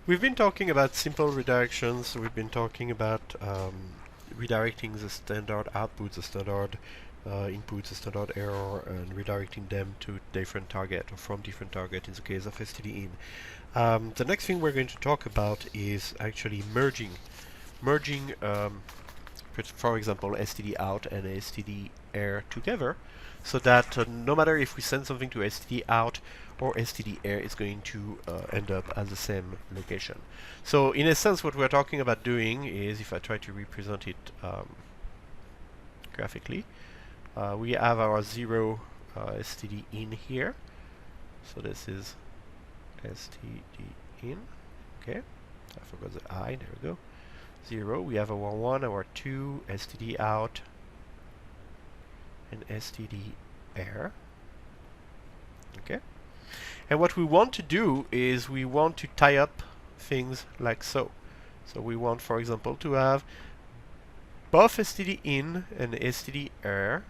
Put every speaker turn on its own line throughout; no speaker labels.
We've been talking about simple redirections. We've been talking about redirecting the standard output, the standard input, the standard error, and redirecting them to different target or from different target in the case of STDIN. The next thing we're going to talk about is actually merging, for example, STDOUT and STDERR together, so that no matter if we send something to STDOUT or STDERR, it's going to end up at the same location. So in a sense, what we're talking about doing is, if I try to represent it graphically, we have our 0 STDIN here. So this is STDIN. Okay, I forgot the I. There we go. 0. We have our 1, our 2, STDOUT, and STDERR. Okay. And what we want to do is we want to tie up things like so. So we want, for example, to have both STDIN and STDERR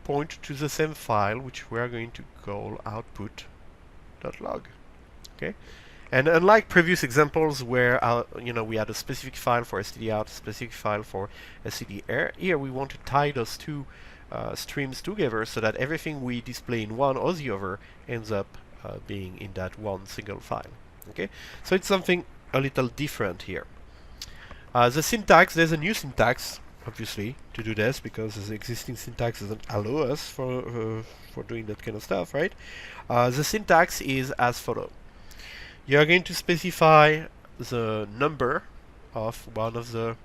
point to the same file, which we are going to call output.log. Okay. And unlike previous examples where we had a specific file for STDOUT, a specific file for STDERR, here we want to tie those two streams together so that everything we display in one or the other ends up being in that one single file. Okay, so it's something a little different here. The syntax, there's a new syntax, obviously, to do this, because the existing syntax doesn't allow us for doing that kind of stuff, right? The syntax is as follows. You are going to specify the number of one of the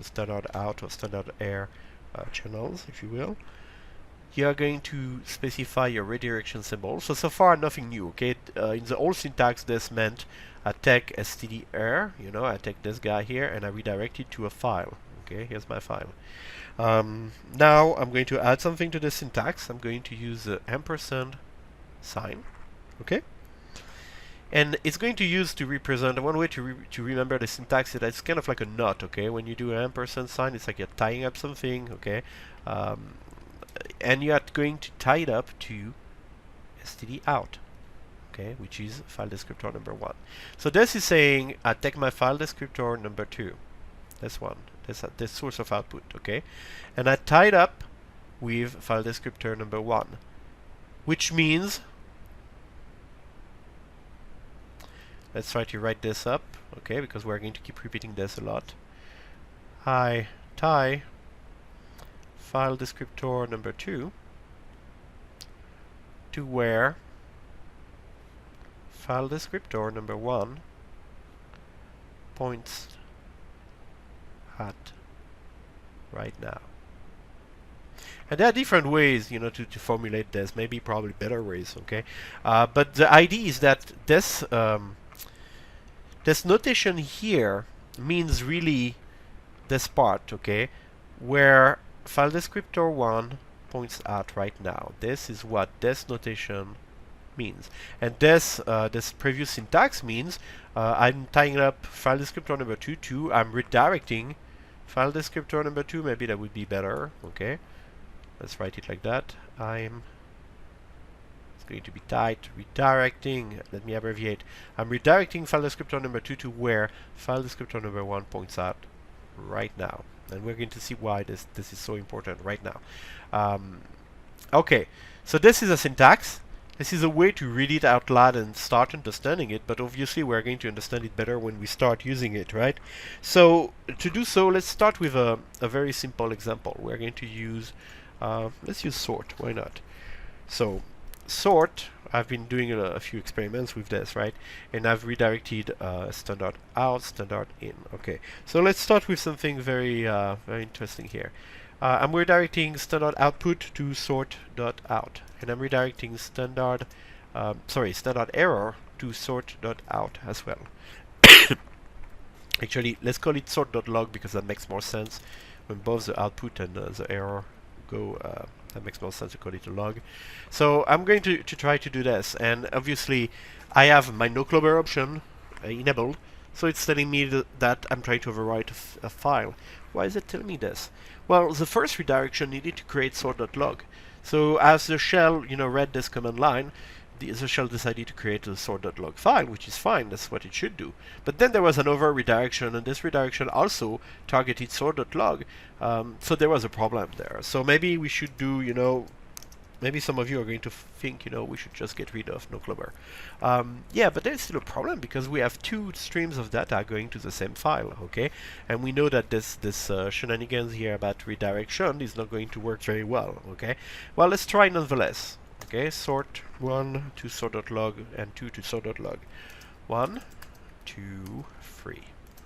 standard out or standard error channels, if you will. You are going to specify your redirection symbol. So far nothing new, okay? In the old syntax, this meant I take STDERR, I take this guy here and I redirect it to a file. Okay, here's my file. Now I'm going to add something to the syntax. I'm going to use the ampersand sign. Okay? And it's going to use to represent, one way to remember the syntax is that it's kind of like a knot, okay? When you do an ampersand sign, it's like you're tying up something, okay? And you are going to tie it up to STDOUT, okay? Which is file descriptor number 1. So this is saying, I take my file descriptor number 2, this one, this source of output, okay? And I tie it up with file descriptor number 1, which means, let's try to write this up, okay, because we're going to keep repeating this a lot. I tie file descriptor number 2 to where file descriptor number 1 points at right now. And there are different ways, to formulate this, maybe probably better ways, okay? But the idea is that this notation here means really this part, okay, where file descriptor 1 points at right now. This is what this notation means. And this previous syntax means I'm tying up file descriptor number 2 to, I'm redirecting file descriptor number 2, maybe that would be better, okay. Let's write it like that. It's going to be tight, redirecting, let me abbreviate. I'm redirecting file descriptor number 2 to where file descriptor number 1 points out right now. And we're going to see why this is so important right now. Okay, so this is a syntax. This is a way to read it out loud and start understanding it, but obviously we're going to understand it better when we start using it, right? So to do so, let's start with a very simple example. We're going to use, let's use sort, why not? So sort, I've been doing a few experiments with this, right? And I've redirected standard out, standard in. Okay, so let's start with something very interesting here. I'm redirecting standard output to sort.out, and I'm redirecting standard error to sort.out as well. Actually, let's call it sort.log because that makes more sense when both the output and the error go. That makes more sense to call it a log. So I'm going to try to do this, and obviously I have my no clubber option enabled, so it's telling me that I'm trying to overwrite a file. Why is it telling me this? Well, the first redirection needed to create sort.log. So as the shell read this command line, the shell decided to create a sort.log file, which is fine, that's what it should do. But then there was another redirection, and this redirection also targeted sort.log, so there was a problem there. So maybe we should do, you know, maybe some of you are going to think, you know, we should just get rid of noclubber. Yeah, but there's still a problem because we have two streams of data going to the same file, okay? And we know that this shenanigans here about redirection is not going to work very well, okay? Well, let's try nonetheless. Okay, sort 1 to sort.log and 2 to sort.log. 1, 2, 3.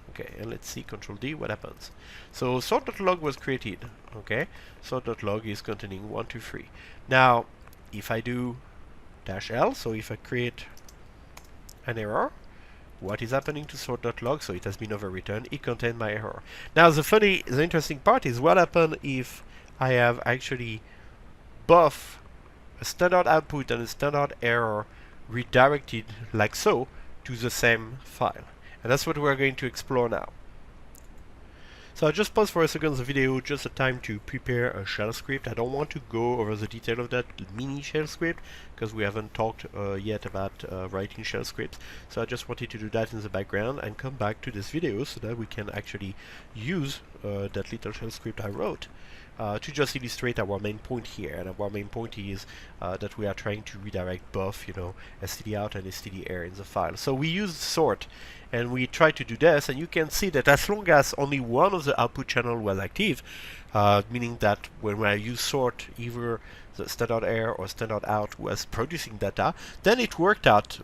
Okay, and let's see Control D what happens. So sort.log was created. Okay, sort.log is containing 1, 2, 3. Now, if I do -L, so if I create an error, what is happening to sort.log? So it has been overwritten. It contained my error. Now, the interesting part is what happens if I have actually both a standard output and a standard error redirected like so to the same file. And that's what we're going to explore now. So I'll just pause for a second the video, just a time to prepare a shell script. I don't want to go over the detail of that mini shell script because we haven't talked yet about writing shell scripts. So I just wanted to do that in the background and come back to this video so that we can actually use that little shell script I wrote to just illustrate our main point here. And our main point is that we are trying to redirect both, you know, STDOUT and STDERR in the file. So we use sort, and we try to do this, and you can see that as long as only one of the output channel was active, meaning that when I use sort, either the standard error or standard out was producing data, then it worked out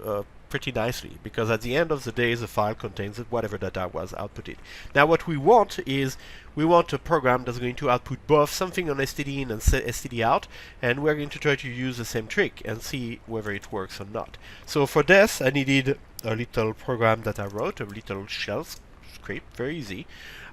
pretty nicely, because at the end of the day the file contains whatever data was outputted. Now what we want is, we want a program that's going to output both something on STD in and STD out, and we're going to try to use the same trick and see whether it works or not. So for this I needed a little program that I wrote, a little shell script, very easy,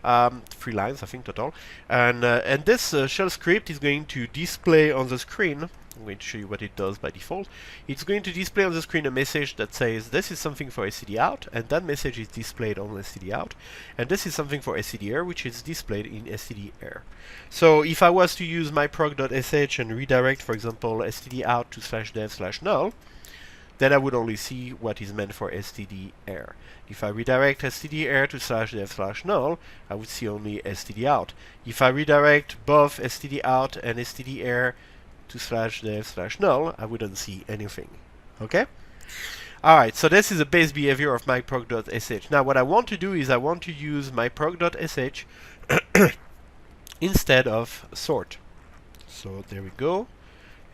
3 lines I think total, and this shell script is going to display on the screen. I'm going to show you what it does by default. It's going to display on the screen a message that says this is something for STDOUT, and that message is displayed on STDOUT, and this is something for STDERR, which is displayed in STDERR. So if I was to use my prog.sh and redirect, for example, STDOUT to /dev/null, then I would only see what is meant for STDERR. If I redirect STDERR to /dev/null, I would see only STDOUT. If I redirect both STDOUT and STDERR to /dev/null, I wouldn't see anything. Okay? Alright, so this is the base behavior of my prog.sh. Now what I want to do is I want to use my prog.sh instead of sort. So there we go.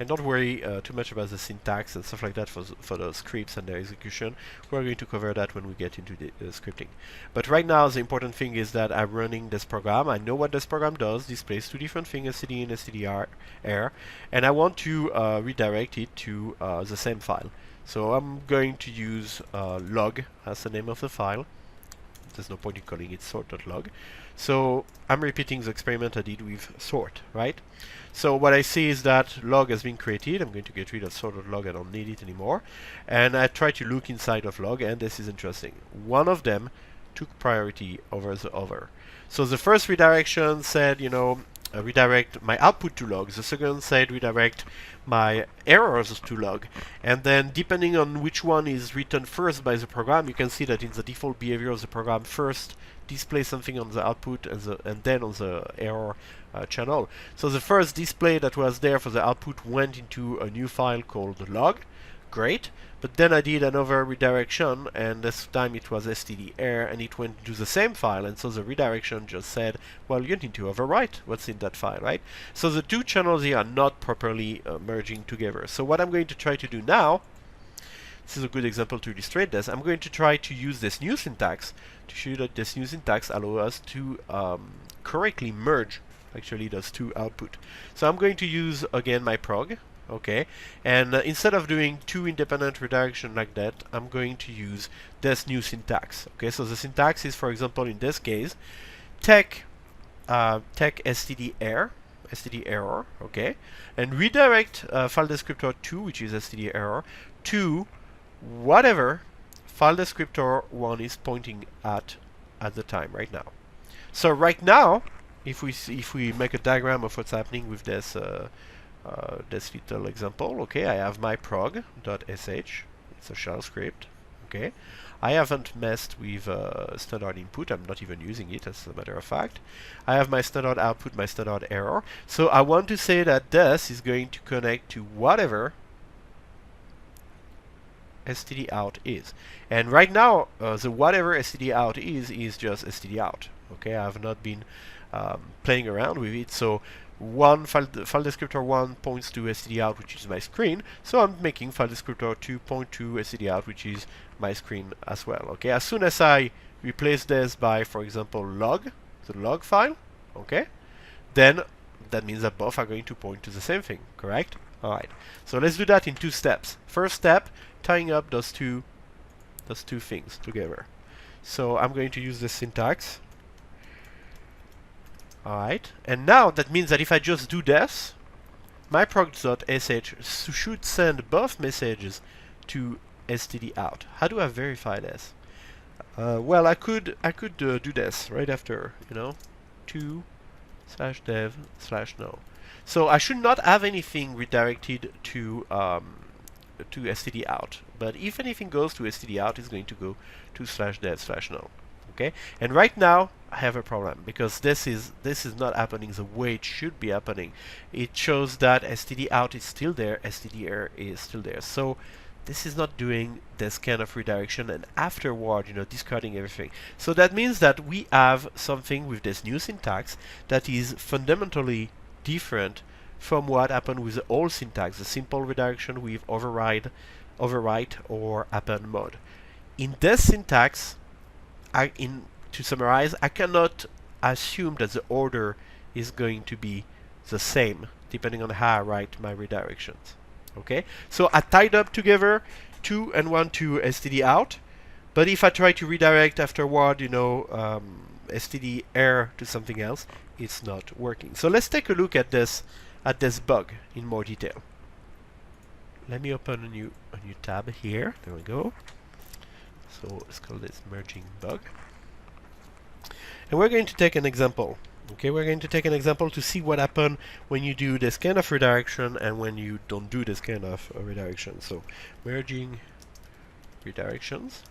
And don't worry too much about the syntax and stuff like that for those scripts and their execution. We're going to cover that when we get into the scripting. But right now the important thing is that I'm running this program. I know what this program does, displays 2 different things, STD and STDERR, and I want to redirect it to the same file. So I'm going to use log as the name of the file. There's no point in calling it sort.log. So I'm repeating the experiment I did with sort, right? So what I see is that log has been created. I'm going to get rid of sort.log, I don't need it anymore. And I try to look inside of log, and this is interesting. One of them took priority over the other. So the first redirection said, you know, redirect my output to log. The second said redirect my errors to log. And then depending on which one is written first by the program, you can see that in the default behavior of the program, first display something on the output and then on the error channel. So the first display that was there for the output went into a new file called log. Great. But then I did another redirection, and this time it was STDERR, and it went to the same file, and so the redirection just said, well, you need to overwrite what's in that file, right? So the two channels here are not properly merging together. So what I'm going to try to do now, this is a good example to illustrate this, I'm going to try to use this new syntax to show you that this new syntax allows us to correctly merge actually those two output. So I'm going to use again my prog. Okay, and instead of doing 2 independent redirection like that, I'm going to use this new syntax. Okay, so the syntax is, for example, in this case, take STDERR, okay, and redirect file descriptor 2, which is STDERR, to whatever file descriptor 1 is pointing at the time right now. So right now, if we make a diagram of what's happening with this this little example. Okay, I have my prog.sh. It's a shell script. Okay, I haven't messed with standard input. I'm not even using it, as a matter of fact. I have my standard output, my standard error. So I want to say that this is going to connect to whatever STDOUT is. And right now, the whatever STDOUT is just STDOUT. Okay, I have not been playing around with it. So file descriptor 1 points to STDOUT, which is my screen. So I'm making file descriptor 2 point to STDOUT, which is my screen as well. Okay, as soon as I replace this by, for example, log, the log file, okay, then that means that both are going to point to the same thing, correct? Alright, so let's do that in 2 steps. First step, tying up those two things together. So I'm going to use the syntax. Alright, and now that means that if I just do this, my procs.sh should send both messages to STDOUT. How do I verify this? Well, I could do this right after, you know, to/dev/no. So I should not have anything redirected to STDOUT, but if anything goes to STDOUT, it's going to go to /dev/no. Okay, and right now I have a problem because this is not happening the way it should be happening. It shows that STDOUT is still there, STDERR is still there. So this is not doing this kind of redirection, and afterward, you know, discarding everything. So that means that we have something with this new syntax that is fundamentally different from what happened with the old syntax, the simple redirection with overwrite or append mode. In this syntax, to summarize, I cannot assume that the order is going to be the same depending on how I write my redirections. Okay, so I tied up together 2 and 1 to STDOUT, but if I try to redirect afterward, you know, STDERR to something else, it's not working. So let's take a look at this bug in more detail. Let me open a new tab here. There we go. So let's call this merging bug. And we're going to take an example. Okay, we're going to take an example to see what happens when you do this kind of redirection and when you don't do this kind of redirection. So merging redirections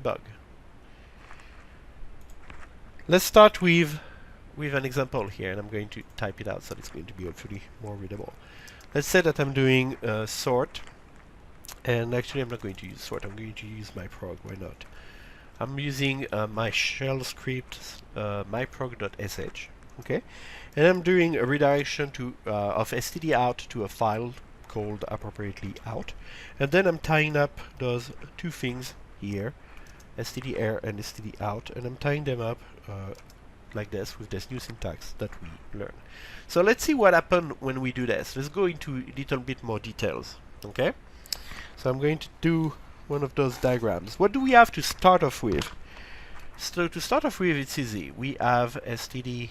bug. Let's start with an example here, and I'm going to type it out so it's going to be hopefully more readable. Let's say that I'm doing sort, and actually I'm not going to use sort, I'm going to use my prog, why not? I'm using my shell script, myprog.sh, okay, and I'm doing a redirection to of STDOUT to a file called appropriately out, and then I'm tying up those 2 things here, STDERR and STDOUT, and I'm tying them up like this with this new syntax that we learned. So let's see what happened when we do this. Let's go into a little bit more details, okay? So I'm going to do one of those diagrams. What do we have to start off with? So to start off with, it's easy. We have std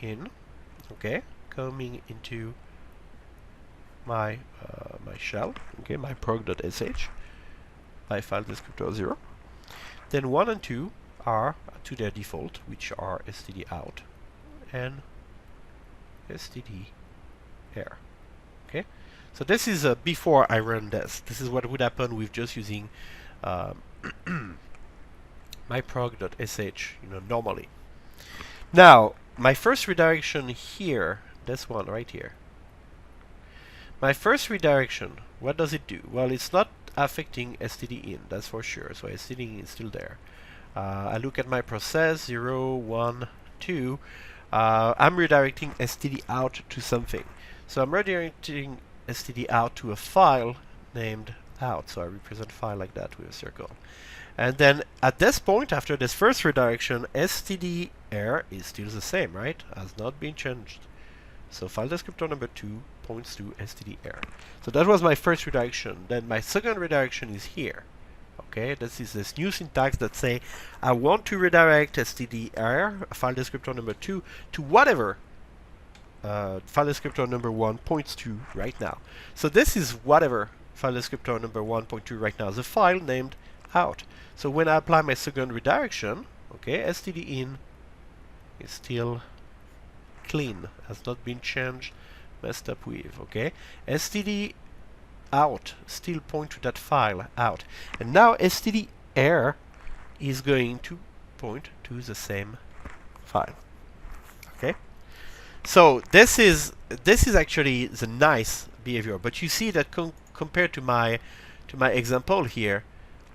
in, okay, coming into my my shell, okay, my prog.sh, by file descriptor 0. Then 1 and 2 are to their default, which are STDOUT and STDERR. Okay, so this is before I run this. This is what would happen with just using myprog.sh, you know, normally. Now, my first redirection here, this one right here. My first redirection, what does it do? Well, it's not affecting std in, that's for sure. So std in is still there. I look at my process 0, 1, 2. I'm redirecting STDOUT to something. So I'm redirecting STDOUT to a file named out. So I represent file like that with a circle. And then at this point, after this first redirection, STDERR is still the same, right? Has not been changed. So file descriptor number 2 points to STDERR. So that was my first redirection. Then my second redirection is here. Okay, this is this new syntax that say I want to redirect STDERR, file descriptor number 2, to whatever file descriptor number 1 points to right now. So this is whatever file descriptor number 1.2 right now, the file named out. So when I apply my second redirection, okay, std in is still clean, has not been changed messed up with, okay? STD out still point to that file out, and now STDERR is going to point to the same file, okay? So this is actually the nice behavior, but you see that compared to my example here,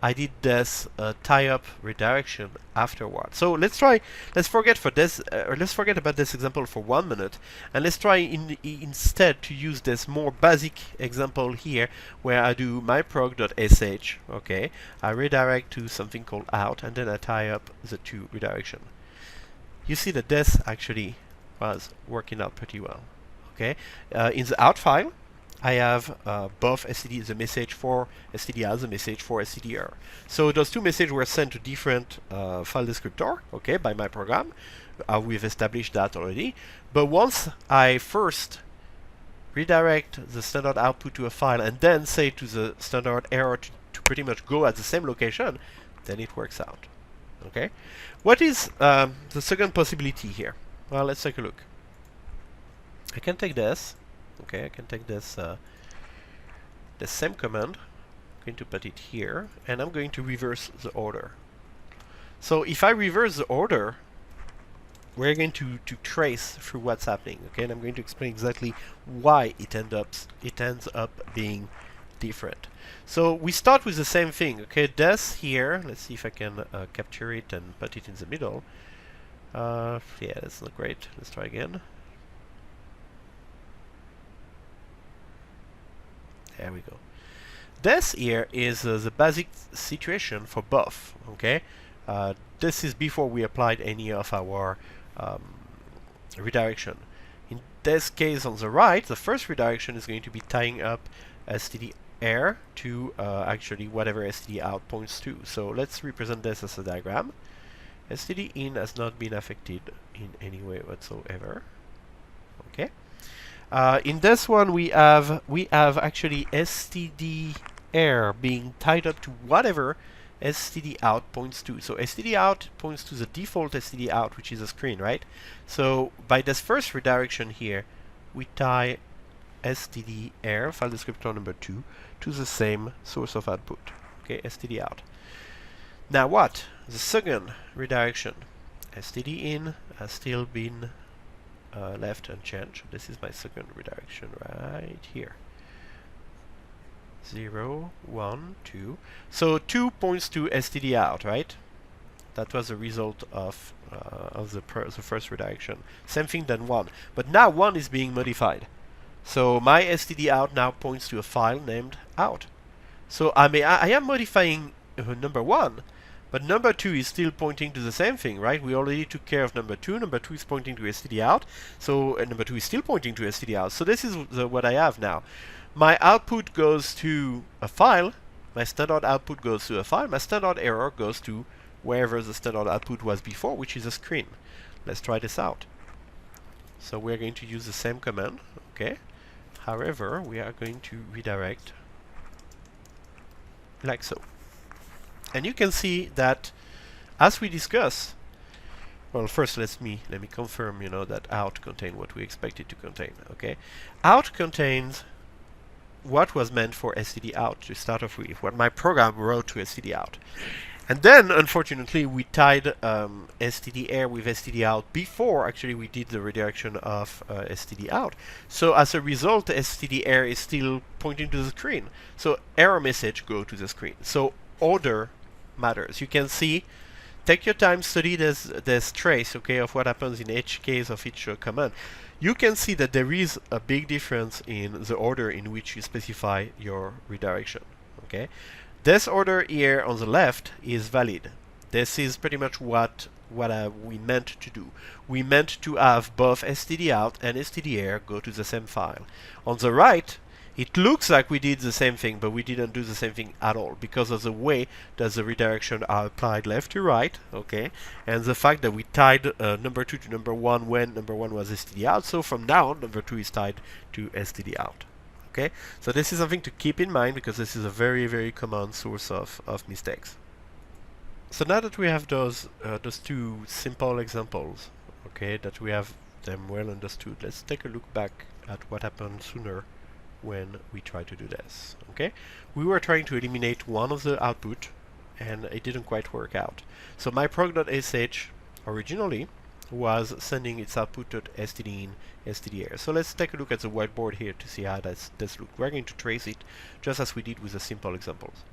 I did this tie-up redirection afterward. So let's forget about this example for 1 minute, and let's try instead to use this more basic example here, where I do my prog.sh, okay? I redirect to something called out, and then I tie up the two redirection. You see that this actually was working out pretty well, okay? In the out file, I have both STD, the message for STDOUT, the message for STDERR. So those two messages were sent to different file descriptor, okay, by my program. We've established that already. But once I first redirect the standard output to a file and then say to the standard error to pretty much go at the same location, then it works out, okay? What is the second possibility here? Well, let's take a look. I can take this. Okay, I can take this the same command, I'm going to put it here, and I'm going to reverse the order. So if I reverse the order, we're going to trace through what's happening, okay? And I'm going to explain exactly why it ends up being different. So we start with the same thing, okay? This here, let's see if I can capture it and put it in the middle. Yeah, that's not great. Let's try again. There we go. This here is the basic situation for both, okay? This is before we applied any of our redirection. In this case on the right, the first redirection is going to be tying up STDERR to actually whatever STDOUT points to. So let's represent this as a diagram. STDIN has not been affected in any way whatsoever, okay? In this one, we have actually STDERR being tied up to whatever STDOUT points to. So STDOUT points to the default STDOUT, which is a screen, right? So by this first redirection here, we tie STDERR, file descriptor number 2, to the same source of output, okay, STDOUT. Now what? The second redirection, STDIN, has still been left unchanged. This is my second redirection right here. 0, 1, 2. So 2 points to STDOUT, right? That was the result of the first redirection. Same thing than 1. But now 1 is being modified. So my STDOUT now points to a file named out. So I am modifying number 1, but number 2 is still pointing to the same thing, right? We already took care of number 2. Number 2 is pointing to STDOUT. So number 2 is still pointing to STDOUT. So this is what I have now. My output goes to a file. My standard output goes to a file. My standard error goes to wherever the standard output was before, which is a screen. Let's try this out. So we're going to use the same command, okay? However, we are going to redirect like so. And you can see that, as we discuss, well, first let me confirm, that out contains what we expect it to contain. Okay, out contains what was meant for STDOUT to start off with, what my program wrote to STDOUT, and then unfortunately we tied STDERR with STDOUT before actually we did the redirection of STDOUT. So as a result, STDERR is still pointing to the screen. So error message go to the screen. So order matters. You can see, take your time, study this trace, okay, of what happens in each case of each command. You can see that there is a big difference in the order in which you specify your redirection, okay? This order here on the left is valid. This is pretty much what we meant to do. We meant to have both STDOUT and STDERR go to the same file. On the right, it looks like we did the same thing, but we didn't do the same thing at all because of the way that the redirection are applied left to right, okay, and the fact that we tied number 2 to number 1 when number 1 was STDOUT. So from now on, number 2 is tied to STDOUT. Okay, so this is something to keep in mind because this is a very, very common source of mistakes. So now that we have those two simple examples, okay, that we have them well understood, let's take a look back at what happened sooner when we try to do this. Okay, we were trying to eliminate one of the output, and it didn't quite work out. So my prog.sh originally was sending its output to std in, stderr. So let's take a look at the whiteboard here to see how this looks. We're going to trace it just as we did with the simple examples.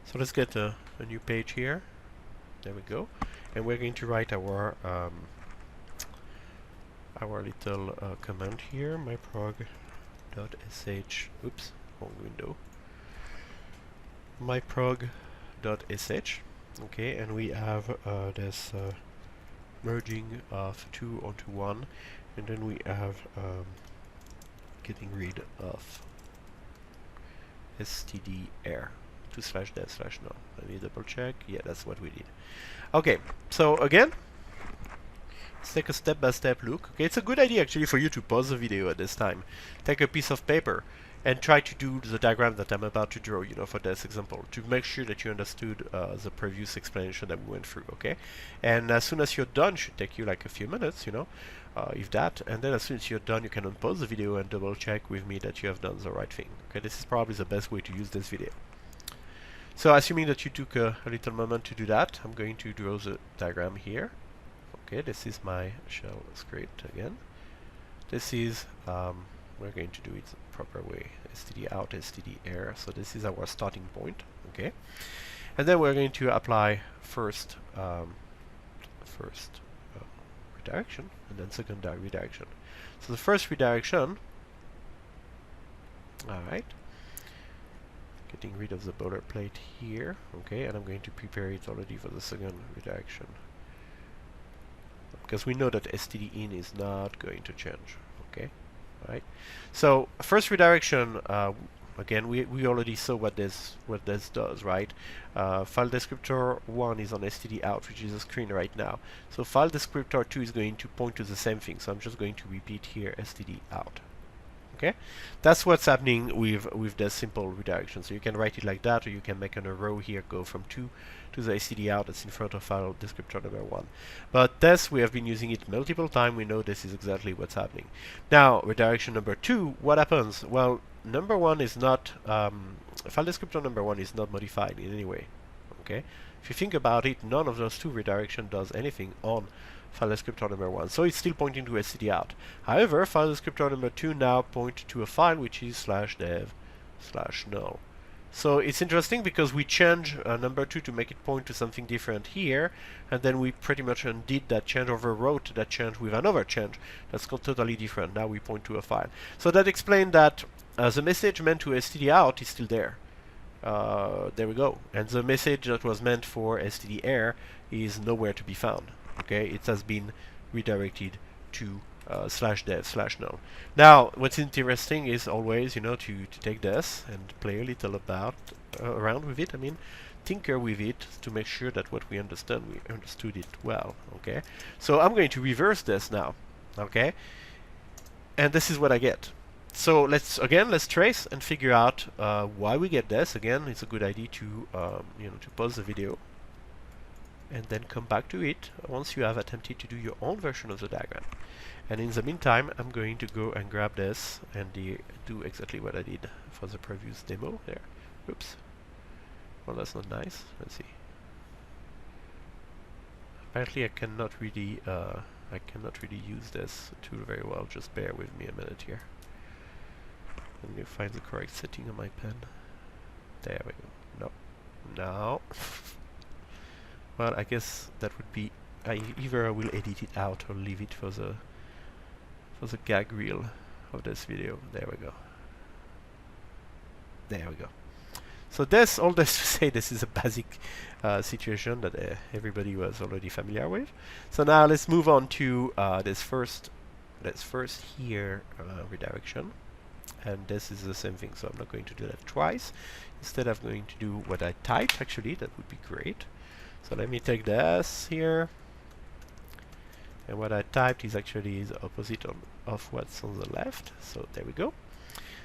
So let's get a new page here. There we go. And we're going to write our little command here, myprog.sh. Oops, wrong window. myprog.sh. Okay, and we have this merging of 2 onto 1, and then we have getting rid of STDERR. 2/dev/null. Let me double check. Yeah, that's what we did. Okay, so again, let's take a step-by-step look. Okay, it's a good idea actually for you to pause the video at this time. Take a piece of paper and try to do the diagram that I'm about to draw, for this example, to make sure that you understood the previous explanation that we went through, okay? And as soon as you're done, it should take you like a few minutes, if that, and then as soon as you're done, you can unpause the video and double check with me that you have done the right thing. Okay, this is probably the best way to use this video. So assuming that you took a little moment to do that, I'm going to draw the diagram here. Okay, this is my shell script again. This is, we're going to do it the proper way, STDOUT STDERR. So this is our starting point, okay? And then we're going to apply first redirection, and then secondary redirection. So the first redirection, alright, getting rid of the boilerplate here, okay, and I'm going to prepare it already for the second redirection, because we know that stdin is not going to change, okay, right? So first redirection, again, we already saw what this does, right? File descriptor 1 is on stdout, which is a screen right now. So file descriptor 2 is going to point to the same thing. So I'm just going to repeat here stdout. Okay, that's what's happening with this simple redirection. So you can write it like that, or you can make an arrow here, go from 2 to the stdout that's in front of file descriptor number 1. But this, we have been using it multiple times. We know this is exactly what's happening. Now, redirection number 2, what happens? Well, number 1 is not, file descriptor number 1 is not modified in any way. Okay, if you think about it, none of those two redirection does anything on file descriptor number 1, so it's still pointing to stdout. However, file descriptor number 2 now point to a file which is /dev/null. So it's interesting because we change number 2 to make it point to something different here, and then we pretty much undid that change, overwrote that change with another change that's totally different. Now we point to a file. So that explains that the message meant to stdout is still there. There we go. And the message that was meant for stderr is nowhere to be found. Okay, it has been redirected to /dev/null. Now, what's interesting is always, to take this and play a little around with it. I mean, tinker with it to make sure that what we understood it well. Okay, so I'm going to reverse this now. Okay, and this is what I get. So let's trace and figure out why we get this. Again, it's a good idea to to pause the video and then come back to it once you have attempted to do your own version of the diagram. And in the meantime, I'm going to go and grab this and do exactly what I did for the previous demo there. Oops. Well, that's not nice. Let's see. Apparently, I cannot really use this tool very well. Just bear with me a minute here. Let me find the correct setting on my pen. There we go. No. No. Well, I guess that would be either I will edit it out or leave it for the gag reel of this video. There we go. There we go. So all this to say, this is a basic situation that everybody was already familiar with. So now let's move on to this first here redirection, and this is the same thing. So I'm not going to do that twice. Instead, I'm going to do what I typed. Actually, that would be great. So let me take this here, and what I typed is actually the opposite of what's on the left. So there we go.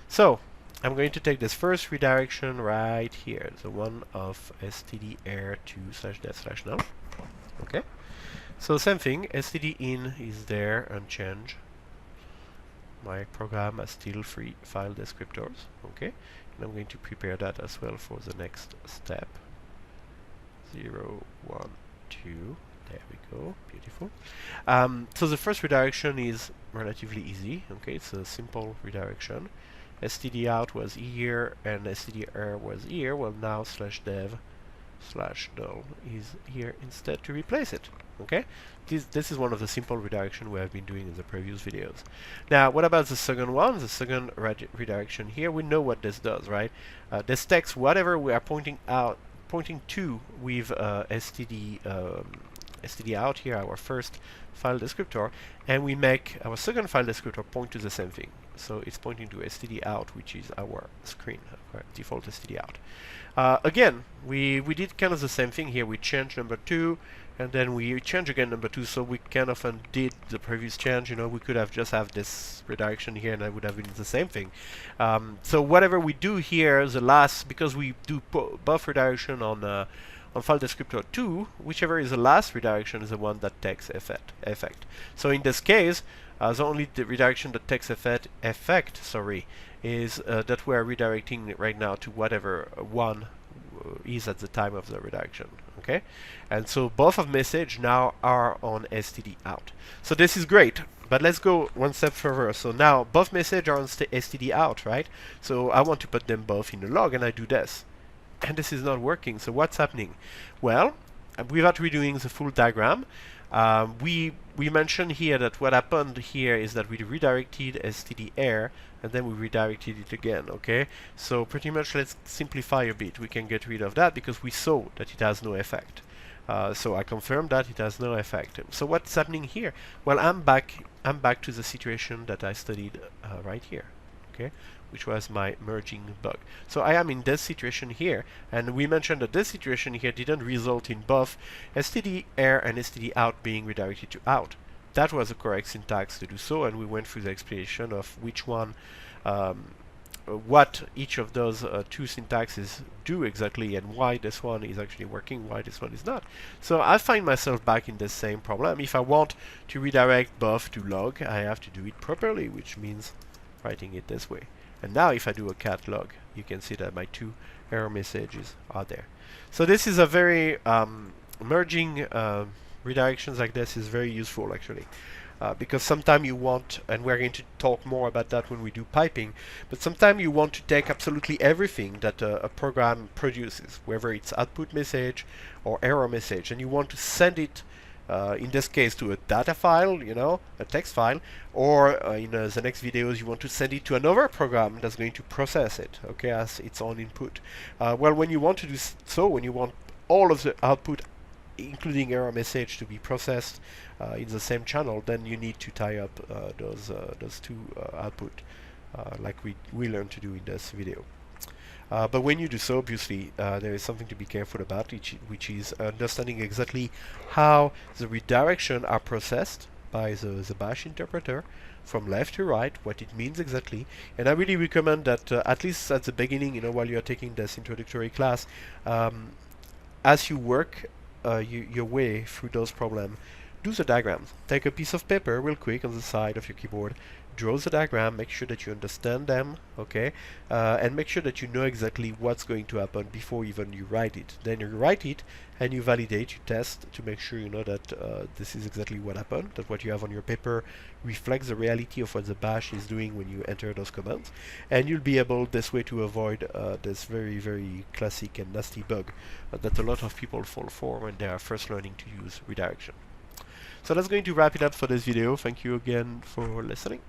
So I'm going to take this first redirection right here, the one of stderr to /dev/null. Okay. So same thing, stdin is there unchanged. my program has still 3 file descriptors, okay? And I'm going to prepare that as well for the next step. 0, 1, 2. There we go, beautiful. So the first redirection is relatively easy, okay? It's a simple redirection. STDOUT was here and STDERR was here. Well, now /dev/null is here instead to replace it, okay? This is one of the simple redirection we have been doing in the previous videos. Now, what about the second one? The second redirection here, we know what this does, right? This takes whatever we are pointing to with STDOUT here, our first file descriptor, and we make our second file descriptor point to the same thing. So it's pointing to STDOUT, which is our screen, our default STDOUT. Again, we did kind of the same thing here. We changed number 2, and then we change again number 2, so we kind of undid the previous change. You know, we could have just have this redirection here, and that would have been the same thing. So whatever we do here, the last, because we do buff redirection on file descriptor 2, whichever is the last redirection is the one that takes effect. So in this case, the only redirection that takes effect is that we are redirecting right now to whatever one is at the time of the redirection, okay? And so both of message now are on STDOUT. So this is great, but let's go one step further. So now both message are on STDOUT, right? So I want to put them both in a log, and I do this. And this is not working, so what's happening? Well, without redoing the full diagram, we mentioned here that what happened here is that we redirected STDERR and then we redirected it again, okay? So pretty much let's simplify a bit. We can get rid of that because we saw that it has no effect. So I confirm that it has no effect. So what's happening here? Well, I'm back to the situation that I studied right here, okay? Which was my merging bug. So I am in this situation here, and we mentioned that this situation here didn't result in both STDERR and STDOUT being redirected to out. That was the correct syntax to do so, and we went through the explanation of which one, what each of those two syntaxes do exactly, and why this one is actually working, why this one is not. So I find myself back in the same problem. If I want to redirect both to log, I have to do it properly, which means writing it this way. And now if I do a cat log, you can see that my 2 error messages are there. So this is a very merging redirections like this is very useful actually. Because sometimes you want, and we're going to talk more about that when we do piping, but sometimes you want to take absolutely everything that a program produces, whether it's output message or error message, and you want to send it in this case to a data file, you know, a text file, or in the next videos you want to send it to another program that's going to process it, okay, as its own input. Well, when you want to do so, when you want all of the output, including error message, to be processed in the same channel, then you need to tie up those two output, like we learned to do in this video. But when you do so, obviously, there is something to be careful about, which is understanding exactly how the redirection are processed by the bash interpreter from left to right, what it means exactly. And I really recommend that at least at the beginning, you know, while you are taking this introductory class, as you work your way through those problems, do the diagrams. Take a piece of paper real quick on the side of your keyboard, draw the diagram, make sure that you understand them, okay, and make sure that you know exactly what's going to happen before even you write it. Then you write it and you validate, you test to make sure you know that this is exactly what happened, that what you have on your paper reflects the reality of what the bash is doing when you enter those commands, and you'll be able this way to avoid this very, very classic and nasty bug that a lot of people fall for when they are first learning to use redirection. So that's going to wrap it up for this video. Thank you again for listening.